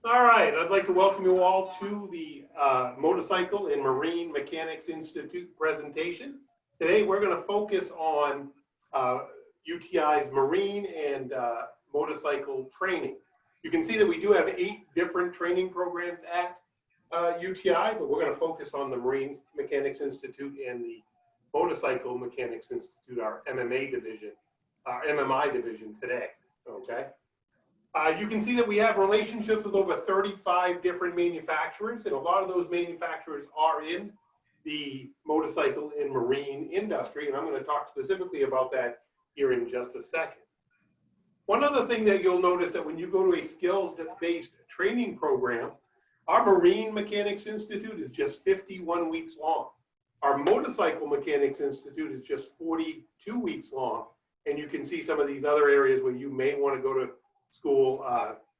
All right, I'd like to welcome you all to the Motorcycle and Marine Mechanics Institute presentation. Today we're going to focus on UTI's marine and motorcycle training. You can see that we do have 8 different training programs at UTI, but we're going to focus on the Marine Mechanics Institute and the Motorcycle Mechanics Institute, our MMA division, our MMI division today, okay? You can see that we have relationships with over 35 different manufacturers, and a lot of those manufacturers are in the motorcycle and marine industry, and I'm going to talk specifically about that here in just a second. One other thing that you'll notice that when you go to a skills-based training program, our Marine Mechanics Institute is just 51 weeks long. Our Motorcycle Mechanics Institute is just 42 weeks long, and you can see some of these other areas where you may want to go to school,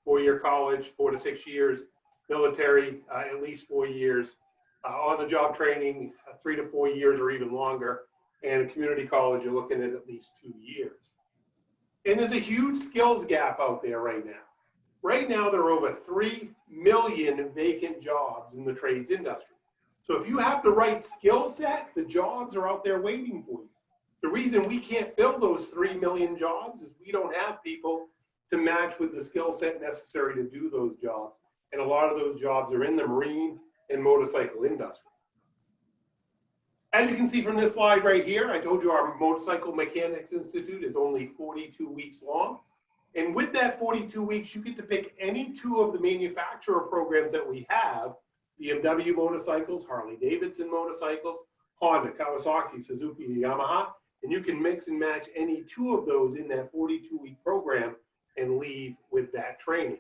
4-year college, 4 to 6 years, military, at least 4 years, on-the-job training, 3 to 4 years or even longer, and community college, you're looking at least 2 years. And there's a huge skills gap out there right now. Right now, there are over 3 million vacant jobs in the trades industry. So if you have the right skill set, the jobs are out there waiting for you. The reason we can't fill those 3 million jobs is we don't have people to match with the skill set necessary to do those jobs. And a lot of those jobs are in the marine and motorcycle industry. As you can see from this slide right here, I told you our Motorcycle Mechanics Institute is only 42 weeks long. And with that 42 weeks, you get to pick any 2 of the manufacturer programs that we have: BMW motorcycles, Harley Davidson motorcycles, Honda, Kawasaki, Suzuki, Yamaha, and you can mix and match any 2 of those in that 42-week program and leave with that training.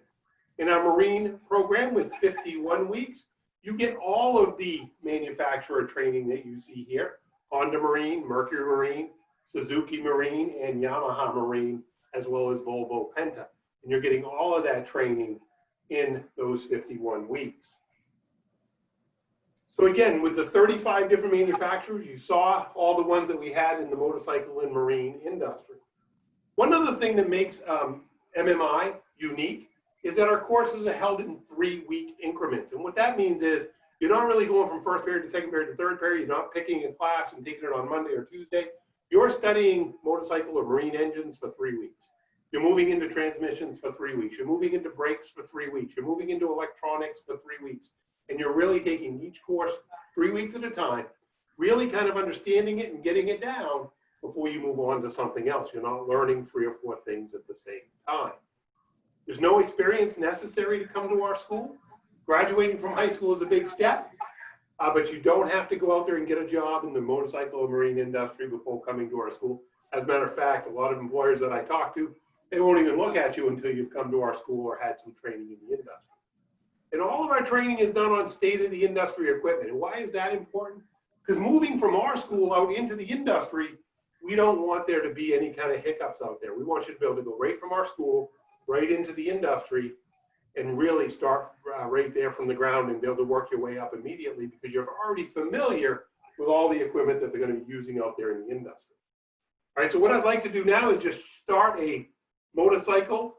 In our marine program with 51 weeks, you get all of the manufacturer training that you see here: Honda Marine, Mercury Marine, Suzuki Marine, and Yamaha Marine, as well as Volvo Penta. And you're getting all of that training in those 51 weeks. So again, with the 35 different manufacturers, you saw all the ones that we had in the motorcycle and marine industry. One other thing that makes MMI unique is that our courses are held in 3-week increments. And what that means is you're not really going from first period to second period to third period. You're not picking a class and taking it on Monday or Tuesday. You're studying motorcycle or marine engines for 3 weeks. You're moving into transmissions for 3 weeks. You're moving into brakes for 3 weeks. You're moving into electronics for 3 weeks. And you're really taking each course 3 weeks at a time, really kind of understanding it and getting it down before you move on to something else. You're not learning 3 or 4 things at the same time. There's no experience necessary to come to our school. Graduating from high school is a big step, but you don't have to go out there and get a job in the motorcycle or marine industry before coming to our school. As a matter of fact, a lot of employers that I talk to, they won't even look at you until you've come to our school or had some training in the industry. And all of our training is done on state-of-the-industry equipment. And why is that important? Because moving from our school out into the industry, we don't want there to be any kind of hiccups out there. We want you to be able to go right from our school, right into the industry, and really start right there from the ground and be able to work your way up immediately because you're already familiar with all the equipment that they're going to be using out there in the industry. All right, so what I'd like to do now is just start a motorcycle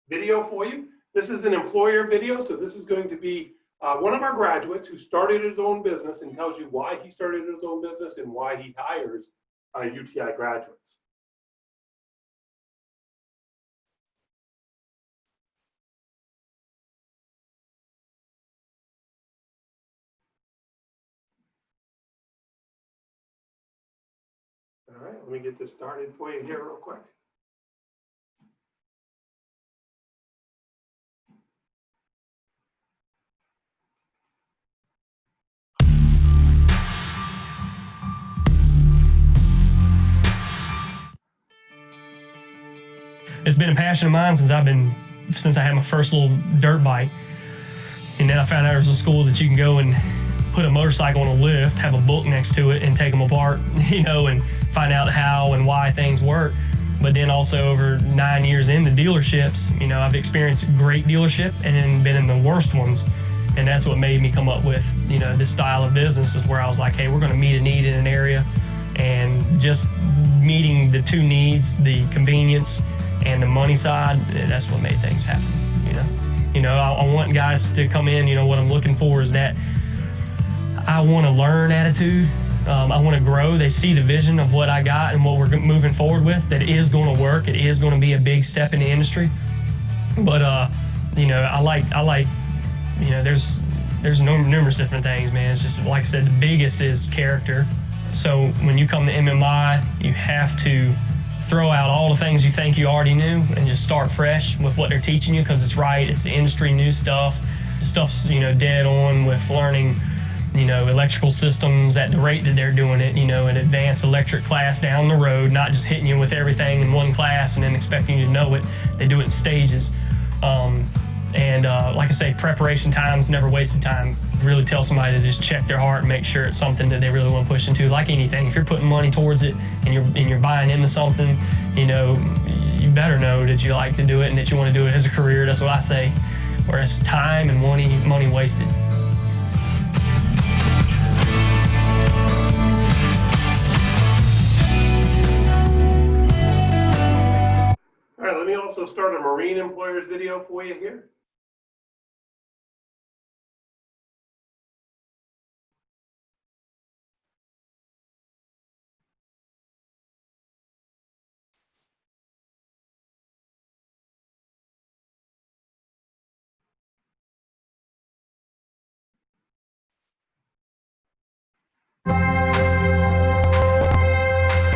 video for you. This is an employer video, so this is going to be one of our graduates who started his own business and tells you why he started his own business and why he hires UTI graduates. All right, let me get this started for you here real quick. It's been a passion of mine since I had my first little dirt bike. And then I found out there was a school that you can go and put a motorcycle on a lift, have a book next to it, and take them apart, and find out how and why things work. But then also over 9 years in the dealerships, I've experienced great dealership and then been in the worst ones. And that's what made me come up with, this style of business, is where I was like, hey, we're going to meet a need in an area, and just meeting the 2 needs, the convenience and the money side, that's what made things happen. I want guys to come in. What I'm looking for is that I want to learn attitude. I want to grow. They see the vision of what I got and what we're moving forward with, that it is going to work. It is going to be a big step in the industry. But I like there's numerous different things, man. It's just, like I said, the biggest is character. So when you come to MMI, you have to throw out all the things you think you already knew and just start fresh with what they're teaching you, because it's right. It's the industry new stuff. The stuff's, dead on with learning, electrical systems at the rate that they're doing it, an advanced electric class down the road, not just hitting you with everything in one class and then expecting you to know it. They do it in stages. Like I say, preparation time's never wasted time. Really tell somebody to just check their heart and make sure it's something that they really want to push into. Like anything, if you're putting money towards it and you're buying into something, you better know that you like to do it and that you want to do it as a career. That's what I say. Whereas time and money wasted. All right, let me also start a marine employers video for you here.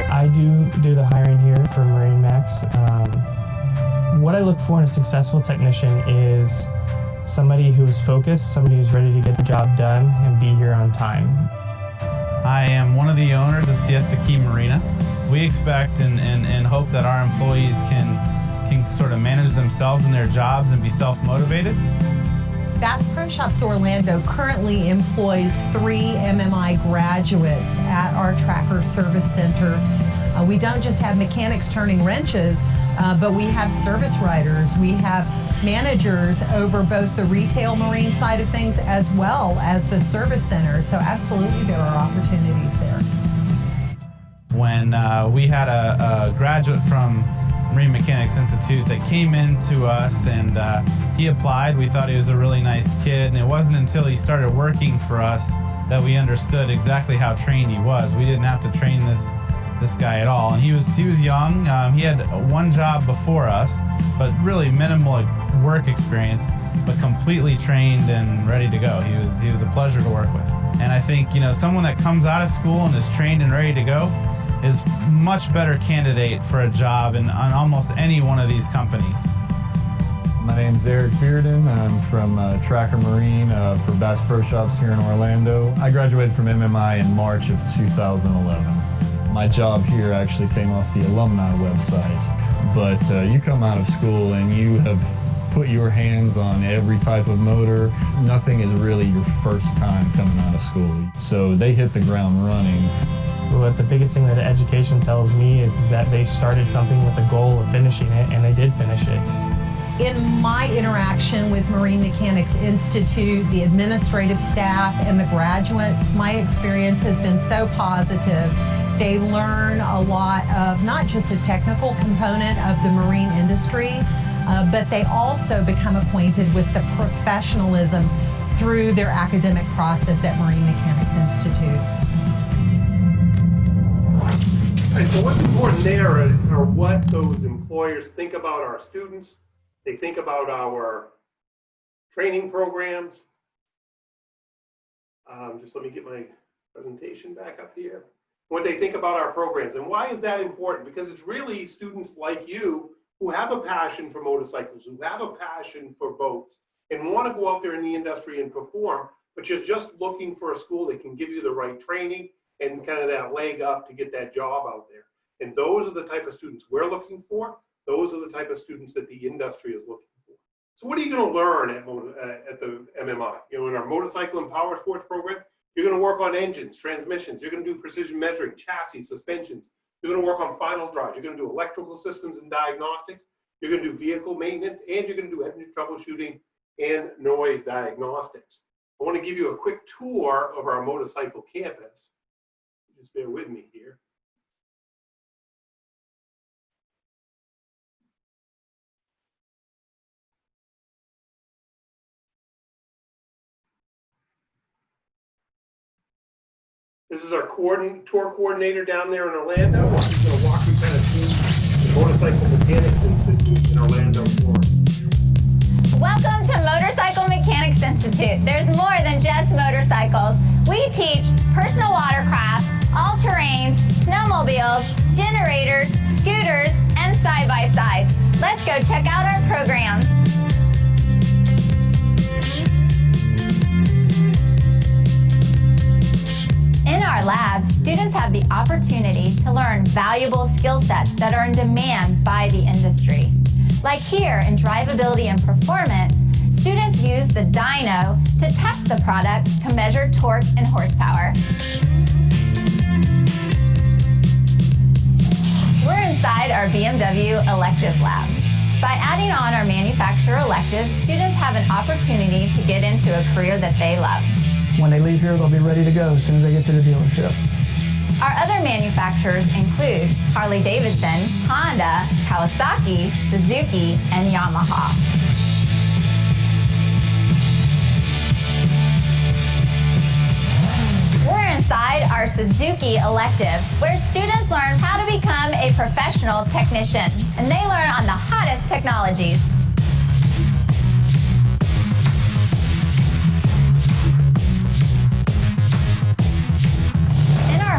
I do the hiring here for Marine Max. What I look for in a successful technician is somebody who's focused, somebody who's ready to get the job done and be here on time. I am one of the owners of Siesta Key Marina. We expect and hope that our employees can sort of manage themselves in their jobs and be self-motivated. Bass Pro Shops Orlando currently employs 3 MMI graduates at our Tracker Service Center. We don't just have mechanics turning wrenches, but we have service writers. We have managers over both the retail marine side of things as well as the service center. So absolutely there are opportunities there. When we had a graduate from Marine Mechanics Institute that came in to us and he applied. We thought he was a really nice kid, and it wasn't until he started working for us that we understood exactly how trained he was. We didn't have to train this guy at all, and he was young. He had one job before us, but really minimal work experience, but completely trained and ready to go. He was a pleasure to work with. And I think, someone that comes out of school and is trained and ready to go is much better candidate for a job in on almost any one of these companies. My name's Eric Bearden. I'm from Tracker Marine for Bass Pro Shops here in Orlando. I graduated from MMI in March of 2011. My job here actually came off the alumni website, but you come out of school and you have put your hands on every type of motor. Nothing is really your first time coming out of school. So they hit the ground running. What the biggest thing that education tells me is that they started something with the goal of finishing it, and they did finish it. In my interaction with Marine Mechanics Institute, the administrative staff and the graduates, my experience has been so positive. They learn a lot of not just the technical component of the marine industry, but they also become acquainted with the professionalism through their academic process at Marine Mechanics Institute. Right, so what's important there are what those employers think about our students. They think about our training programs. Just let me get my presentation back up here. What they think about our programs. And why is that important? Because it's really students like you who have a passion for motorcycles, who have a passion for boats, and want to go out there in the industry and perform, but you're just looking for a school that can give you the right training and kind of that leg up to get that job out there. And those are the type of students we're looking for. Those are the type of students that the industry is looking for. So what are you going to learn at the MMI? In our motorcycle and power sports program, you're going to work on engines, transmissions. You're going to do precision measuring, chassis, suspensions. You're going to work on final drives. You're going to do electrical systems and diagnostics. You're going to do vehicle maintenance, and you're going to do engine troubleshooting and noise diagnostics. I want to give you a quick tour of our motorcycle campus. Just bear with me here. This is our tour coordinator down there in Orlando. He's going to walk you kind of through the Motorcycle Mechanics Institute in Orlando, Florida. Welcome to Motorcycle Mechanics Institute. There's more than just motorcycles. We teach personal watercraft, all-terrains, snowmobiles, generators, scooters, and side-by-sides. Let's go check out our programs. In our labs, students have the opportunity to learn valuable skill sets that are in demand by the industry. Like here in drivability and performance, students use the dyno to test the product to measure torque and horsepower. We're inside our BMW elective lab. By adding on our manufacturer electives, students have an opportunity to get into a career that they love. When they leave here, they'll be ready to go as soon as they get to the dealership. Our other manufacturers include Harley Davidson, Honda, Kawasaki, Suzuki, and Yamaha. We're inside our Suzuki elective, where students learn how to become a professional technician, and they learn on the hottest technologies.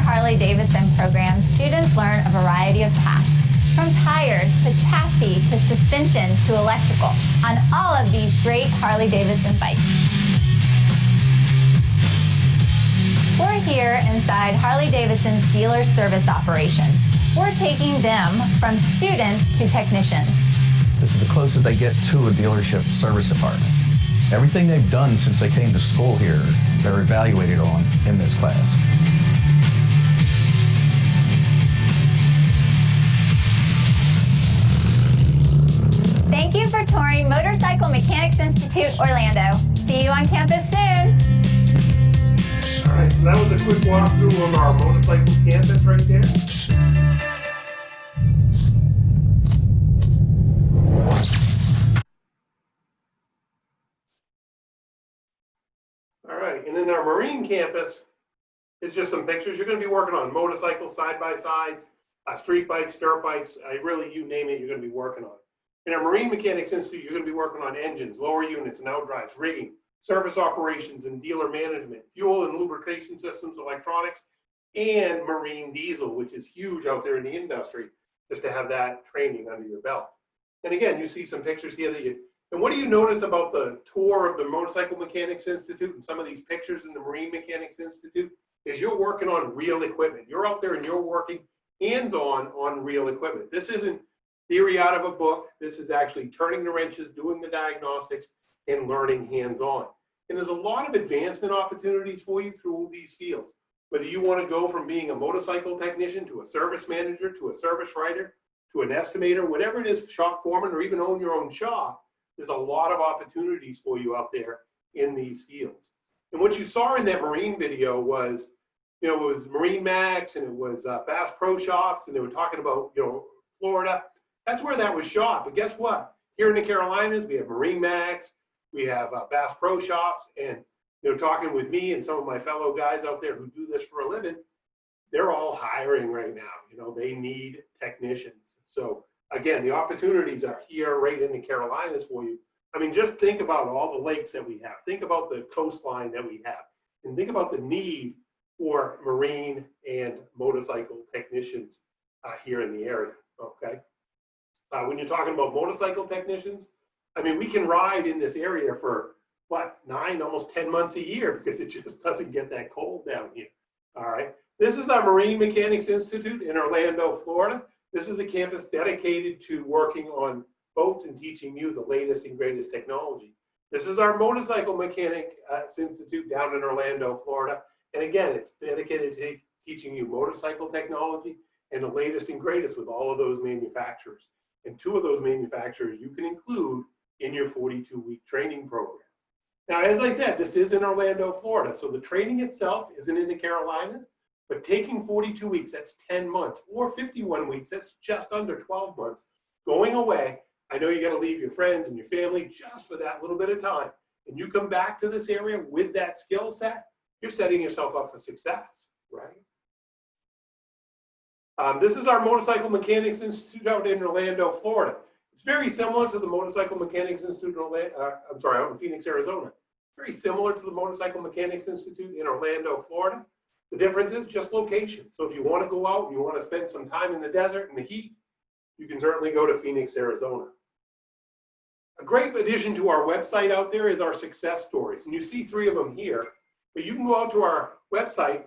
Harley Davidson program, students learn a variety of tasks, from tires to chassis to suspension to electrical, on all of these great Harley Davidson bikes. We're here inside Harley Davidson's dealer service operations. We're taking them from students to technicians. This is the closest they get to a dealership service department. Everything they've done since they came to school here, they're evaluated on in this class. Thank you for touring Motorcycle Mechanics Institute Orlando. See you on campus soon. All right, so that was a quick walkthrough of our motorcycle campus right there. All right, and then our marine campus is just some pictures. You're going to be working on motorcycles, side-by-sides, street bikes, dirt bikes, really, you name it, you're going to be working on. In our Marine Mechanics Institute, you're going to be working on engines, lower units and outdrives, rigging, service operations and dealer management, fuel and lubrication systems, electronics, and marine diesel, which is huge out there in the industry, just to have that training under your belt. And again, you see some pictures here and what do you notice about the tour of the Motorcycle Mechanics Institute and some of these pictures in the Marine Mechanics Institute is you're working on real equipment. You're out there and you're working hands-on on real equipment. This isn't theory out of a book. This is actually turning the wrenches, doing the diagnostics, and learning hands-on. And there's a lot of advancement opportunities for you through all these fields. Whether you want to go from being a motorcycle technician to a service manager, to a service writer, to an estimator, whatever it is, shop foreman, or even own your own shop, there's a lot of opportunities for you out there in these fields. And what you saw in that Marine video was, it was Marine Max and it was Bass Pro Shops, and they were talking about, Florida. That's where that was shot. But guess what? Here in the Carolinas, we have Marine Max, we have Bass Pro Shops, and talking with me and some of my fellow guys out there who do this for a living, they're all hiring right now. They need technicians. So again, the opportunities are here right in the Carolinas for you. I mean, just think about all the lakes that we have. Think about the coastline that we have. And think about the need for marine and motorcycle technicians here in the area, okay? When you're talking about motorcycle technicians, I mean, we can ride in this area for, 9, almost 10 months a year because it just doesn't get that cold down here, all right? This is our Marine Mechanics Institute in Orlando, Florida. This is a campus dedicated to working on boats and teaching you the latest and greatest technology. This is our Motorcycle Mechanics Institute down in Orlando, Florida. And again, it's dedicated to teaching you motorcycle technology and the latest and greatest with all of those manufacturers. And 2 of those manufacturers you can include in your 42-week training program. Now, as I said, this is in Orlando, Florida. So the training itself isn't in the Carolinas, but taking 42 weeks, that's 10 months, or 51 weeks, that's just under 12 months. Going away, I know you got to leave your friends and your family just for that little bit of time. And you come back to this area with that skill set, you're setting yourself up for success. right? This is our Motorcycle Mechanics Institute out in Orlando, Florida. It's very similar to the Motorcycle Mechanics Institute in out in Phoenix, Arizona. Very similar to the Motorcycle Mechanics Institute in Orlando, Florida. The difference is just location. So if you want to go out and you want to spend some time in the desert and the heat, you can certainly go to Phoenix, Arizona. A great addition to our website out there is our success stories. And you see 3 of them here, but you can go out to our website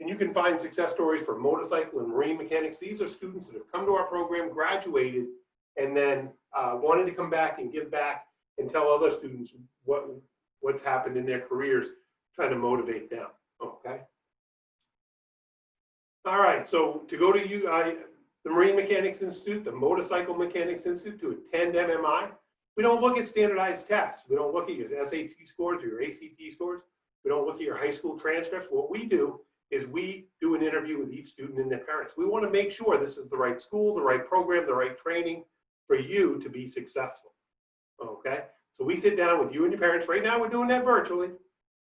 and you can find success stories for motorcycle and marine mechanics. These are students that have come to our program, graduated, and then wanted to come back and give back and tell other students what's happened in their careers, trying to motivate them, okay? All right, so to go to the Marine Mechanics Institute, the Motorcycle Mechanics Institute, to attend MMI, we don't look at standardized tests. We don't look at your SAT scores or your ACT scores. We don't look at your high school transcripts. What we do is we do an interview with each student and their parents. We want to make sure this is the right school, the right program, the right training for you to be successful, okay? So we sit down with you and your parents. Right now we're doing that virtually,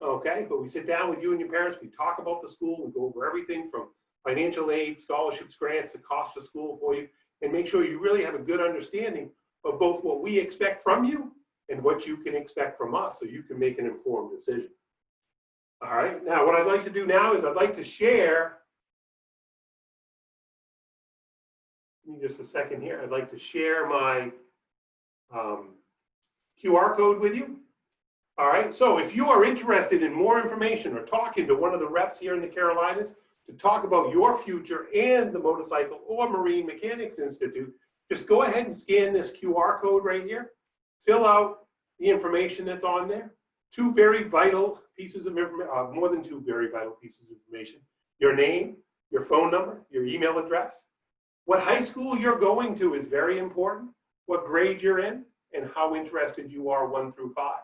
okay? But we sit down with you and your parents. We talk about the school. We go over everything from financial aid, scholarships, grants, the cost of school for you, and make sure you really have a good understanding of both what we expect from you and what you can expect from us so you can make an informed decision. All right, now what I'd like to do now is I'd like to share, give me just a second here, I'd like to share my QR code with you. All right, so if you are interested in more information or talking to one of the reps here in the Carolinas to talk about your future and the Motorcycle or Marine Mechanics Institute, just go ahead and scan this QR code right here, fill out the information that's on there. 2 very vital pieces of information, more than 2 very vital pieces of information. Your name, your phone number, your email address. What high school you're going to is very important, what grade you're in, and how interested you are 1 through 5.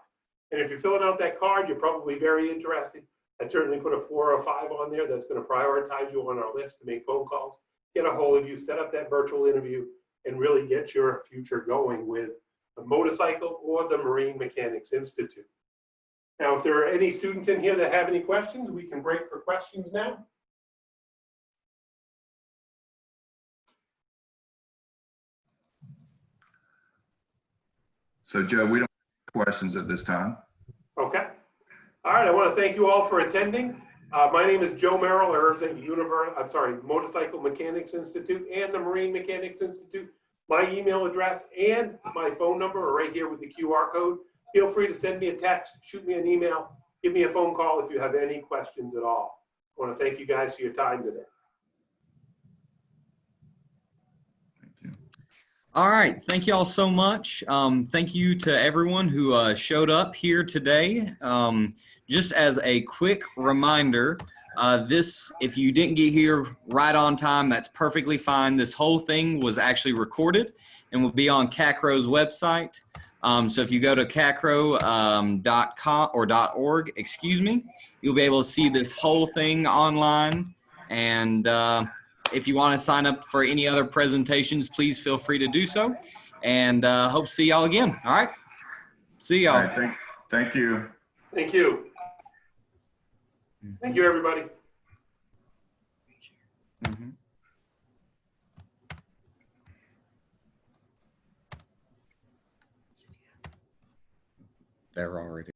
And if you're filling out that card, you're probably very interested. I'd certainly put a 4 or 5 on there. That's going to prioritize you on our list to make phone calls, get a hold of you, set up that virtual interview, and really get your future going with the Motorcycle or the Marine Mechanics Institute. Now, if there are any students in here that have any questions, we can break for questions now. So, Joe, we don't have questions at this time. Okay. All right, I want to thank you all for attending. My name is Joe Merrill. I represent Motorcycle Mechanics Institute and the Marine Mechanics Institute. My email address and my phone number are right here with the QR code. Feel free to send me a text, shoot me an email, give me a phone call if you have any questions at all. I want to thank you guys for your time today. Thank you. All right. Thank you all so much. Thank you to everyone who showed up here today. Just as a quick reminder, if you didn't get here right on time, that's perfectly fine. This whole thing was actually recorded and will be on CACRAO's website. So if you go to CACRAO.com or .org, excuse me, you'll be able to see this whole thing online. And if you want to sign up for any other presentations, please feel free to do so. And hope to see y'all again. All right. See y'all. All right, thank you. Thank you. Thank you, everybody. Mm-hmm. They're already.